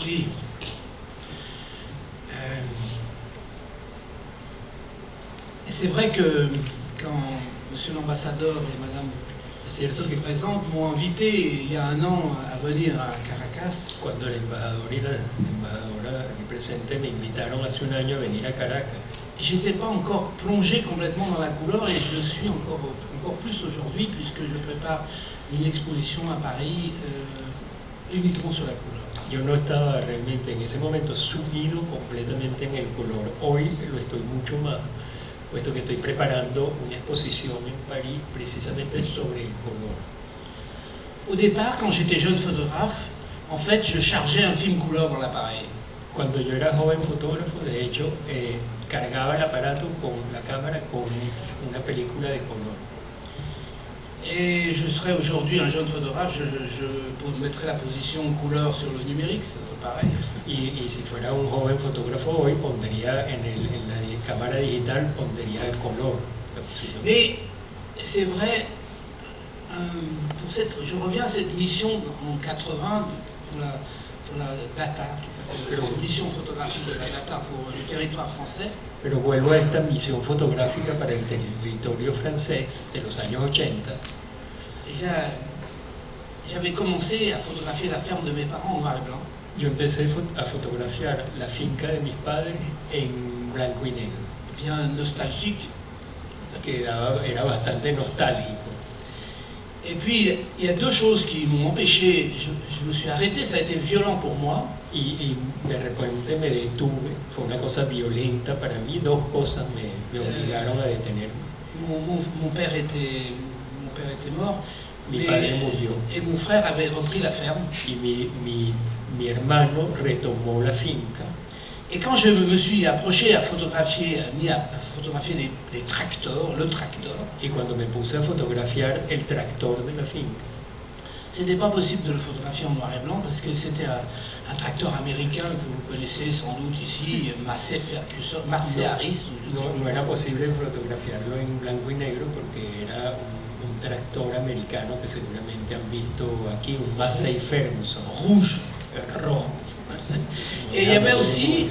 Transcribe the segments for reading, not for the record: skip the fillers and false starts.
Oui. C'est vrai que quand monsieur l'ambassadeur et madame ici présente m'ont invité il y a un an à venir à Caracas. Cuando el embajador y la embajadora aquí presente me invitaron hace un año a venir a Caracas, J'étais pas encore plongé complètement dans la couleur et je le suis encore plus aujourd'hui puisque je prépare une exposition à Paris uniquement sur la couleur. yo no estaba realmente en ese momento sumido completamente en el color. Hoy lo estoy mucho más, puesto que estoy preparando una exposición en París precisamente sobre el color. Au départ, quand j'étais jeune photographe, en fait, je chargeais un film couleur dans l'appareil. Cuando yo era joven fotógrafo, de hecho, cargaba el aparato con la cámara con una película de color. Et je serais aujourd'hui un jeune photographe, je mettrais la position couleur sur le numérique, ça serait pareil. Y si fuera un joven fotógrafo hoy, pondría en la cámara digital, pondría el color. Mais c'est vrai, je reviens à cette mission en 80 pour la data, qui s'appelle la mission photographique de la data pour le territoire français. Pero vuelvo a esta misión fotográfica para el territorio francés de los años 80. J'avais commencé à photographier la ferme de mes parents en noir et blanc. Yo empecé a fotografiar la finca de mis padres en blanco y negro. Bien nostalgique. Que era bastante nostálgico. Et puis, il y a deux choses qui m'ont empêché, je me suis arrêté, ça a été violent pour moi. Y de repente me detuve, fue una cosa violenta para mí, dos cosas me obligaron a detenerme. Mon père était mort, Mi padre murió. Et mon frère avait repris la ferme. Y mi hermano retomó la finca. Et quand je me suis approché à photographier les tracteurs, le tracteur. Y cuando me puse a fotografiar el tractor de la finca. C'était pas possible de le photographier en noir et blanc parce que c'était un tracteur américain que vous connaissez sans doute ici, Massey Ferguson, Massey Harris. No era posible fotografiarlo en blanco y negro porque era un tractor americano que seguramente han visto aquí, un Massey Ferguson. Rouge. Rojo. Et il y avait aussi,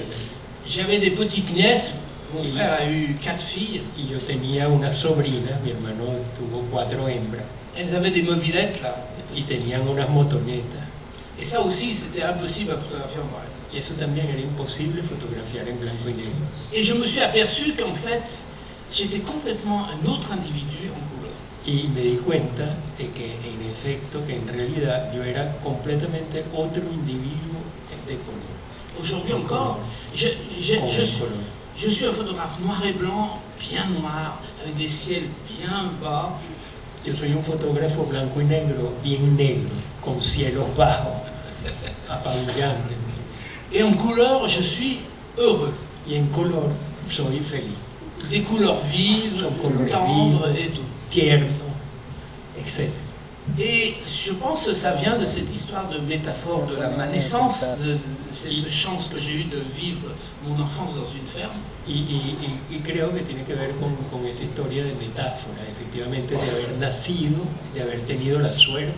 j'avais des petites nièces, mon frère a eu 4 filles. Y yo tenía una sobrina, mi hermano tuvo 4 hembras. Elles avaient des mobylettes là. Y tenían unas motonetas. Et ça aussi, c'était impossible à photographier en noir et blanc. Y eso también era imposible fotografiar en blanco y negro. Et je me suis aperçu qu'en fait, j'étais complètement un autre individu en couleur. Y me di cuenta de que en efecto, que en realidad yo era completamente otro individuo de color. Aujourd'hui encore, je suis un photographe noir et blanc, bien noir, avec des ciels bien bas. Yo soy un fotógrafo blanco y negro, bien negro, con cielos bajos, apabullantes. Et en couleur, je suis heureux. Y en color, soy feliz. Des couleurs vives, tendres et tout. Tierno, etc. Et je pense que ça vient de cette histoire de métaphore de ma naissance, de cette chance que j'ai eue de vivre mon enfance dans une ferme. Y creo que tiene que ver con esa historia de metáfora, efectivamente, de haber nacido, de haber tenido la suerte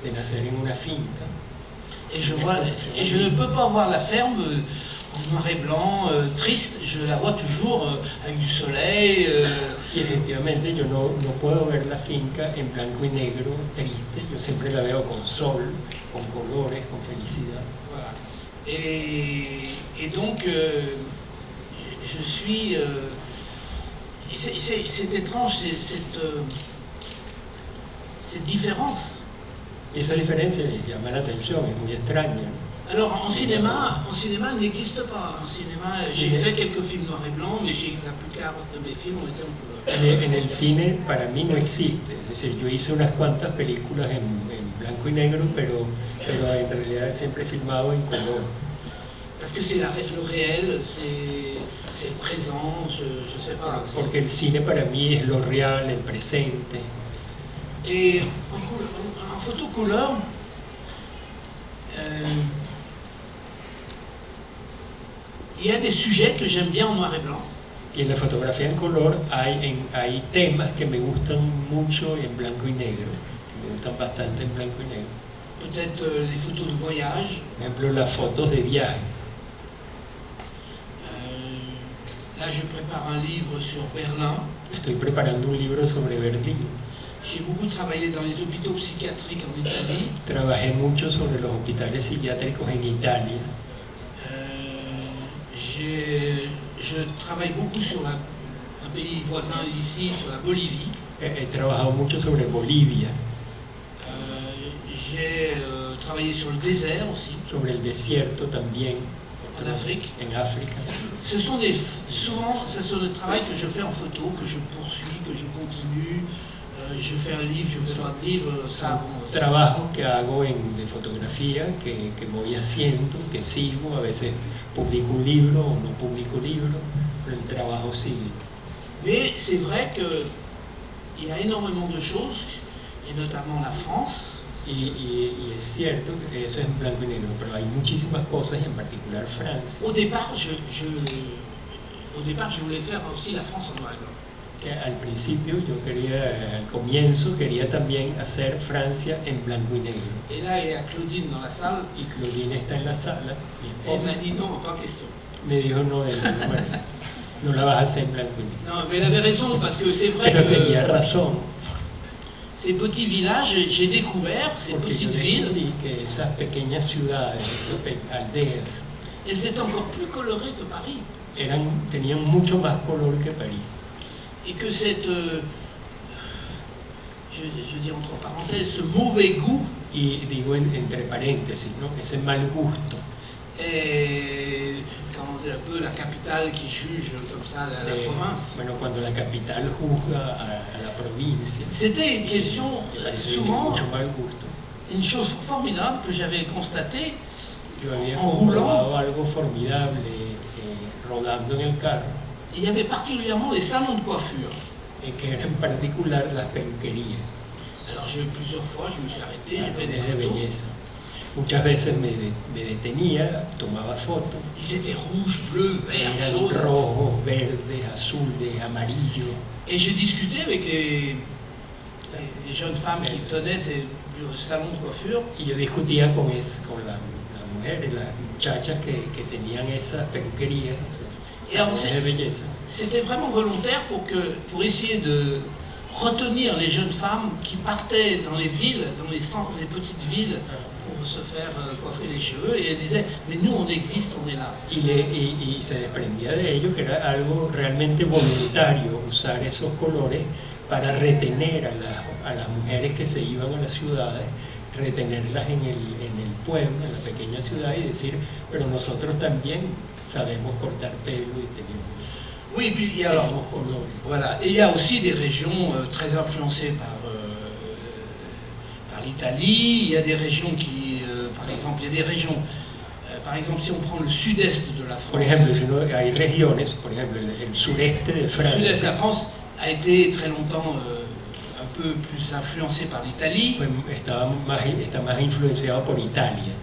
de nacer en una finca. Et je ne peux pas voir la ferme en noir et blanc, triste, je la vois toujours avec du soleil. Y efectivamente yo no puedo ver la finca en blanco y negro, triste, yo siempre la veo con sol, con colores, con felicidad. Voilà. Et donc, je suis... c'est étrange, cette différence. Y esa diferencia llama la atención, es muy extraña. Alors en cinéma, elle n'existe pas. En cinéma, j'ai fait quelques films noir et blanc, mais la plupart de mes films ont été en couleur. En el cine para mí no existe, es decir, yo hice unas cuantas películas en blanco y negro, pero en realidad siempre he filmado en color. Parce que c'est le réel, c'est le présent, je sais pas. Porque el cine para mí es lo real, el presente. Et en photo couleur, il y a des sujets que j'aime bien en noir et blanc. Y en la fotografía en color hay temas que me gustan mucho en blanco y negro, que me gustan bastante en blanco y negro. peut-être les photos de voyage. Por ejemplo, las fotos de viaje. Là, je prépare un livre sur Berlin. Estoy preparando un libro sobre Berlín. J'ai beaucoup travaillé dans les hôpitaux psychiatriques en Italie. Trabajé mucho sobre los hospitales psiquiátricos en Italia. Je travaille beaucoup sur un pays voisin ici, sur la Bolivie. He trabajado mucho sobre Bolivia, J'ai travaillé sur le désert aussi, sobre el desierto también, en Afrique. en África. Souvent, ce sont des travaux que je fais en photo, que je poursuis, que je continue. Je fais un livre, je fais un livre, ça. Bon, Trabajos que hago de fotografía, que voy haciendo, que sigo, a veces publico un libro o no publico libro, pero el trabajo sigue. Mais c'est vrai qu'il y a énormément de choses, et notamment la France. Y es cierto que eso es en blanco y negro, pero hay muchísimas cosas, y en particular Francia. Au départ, je voulais faire aussi la France en noir et blanc. Que al principio al comienzo quería también hacer Francia en blanco y negro. Et là, il y a Claudine dans la salle. Y Claudine está en la sala, mi Elle esposa, m'a dit non, pas question. me dijo no, de ninguna manera, no la vas a hacer en blanco y negro. Non, mais elle avait raison, parce que c'est vrai Pero tenía que razón, ces petits villages, j'ai découvert ces porque yo petites villes, descubrí que esas pequeñas ciudades, esas aldeas, elles étaient encore plus colorées que Paris. tenían mucho más color que París. Et que cette, je dis entre parenthèses, ce mauvais goût Y digo entre paréntesis, ¿no? Ese mal gusto. Quand un peu la capitale qui juge comme ça la province. Bueno, cuando la capital juzga a la provincia, C'était une question, me parece de souvent, mucho mal gusto. une chose formidable que j'avais constatée Yo había en comprobado roulant. algo formidable rodando en el carro, Il y avait particulièrement les salons de coiffure. que era en particular las peluquerías, Alors plusieurs fois, je me suis arrêté, j'ai fait des salones de photos. belleza. Muchas veces me detenía, tomaba fotos, Ils étaient rouges, bleus, verts, eran jaunes. rojos, verdes, azules, amarillos. Et je discutais avec les jeunes femmes qui tenaient ces salons de coiffure. Y yo discutía con las mujeres, las muchachas que tenían esas peluquerías, Et alors, salones de belleza. c'était vraiment volontaire pour essayer de retenir les jeunes femmes qui partaient dans les villes, dans les petites villes, pour se faire coiffer les cheveux. Et elles disaient, mais nous, on existe, on est là. Y se desprendía de ello que era algo realmente voluntario usar esos colores para retener a las mujeres que se iban a las ciudades, retenerlas en el pueblo, en la pequeña ciudad, y decir, pero nosotros también sabemos cortar pelo y tenemos Oui, puis il y a alors, colores. voilà. Et il y a aussi des régions très influencées par l'Italie. Il y a des régions qui, par exemple, il y a des régions, par exemple, si on prend le sud-est de la France. Por ejemplo, hay regiones, por ejemplo, el sureste de Le sud-est de la Francia France a été très longtemps un peu plus influencé par l'Italie. está más influenciado por Italia.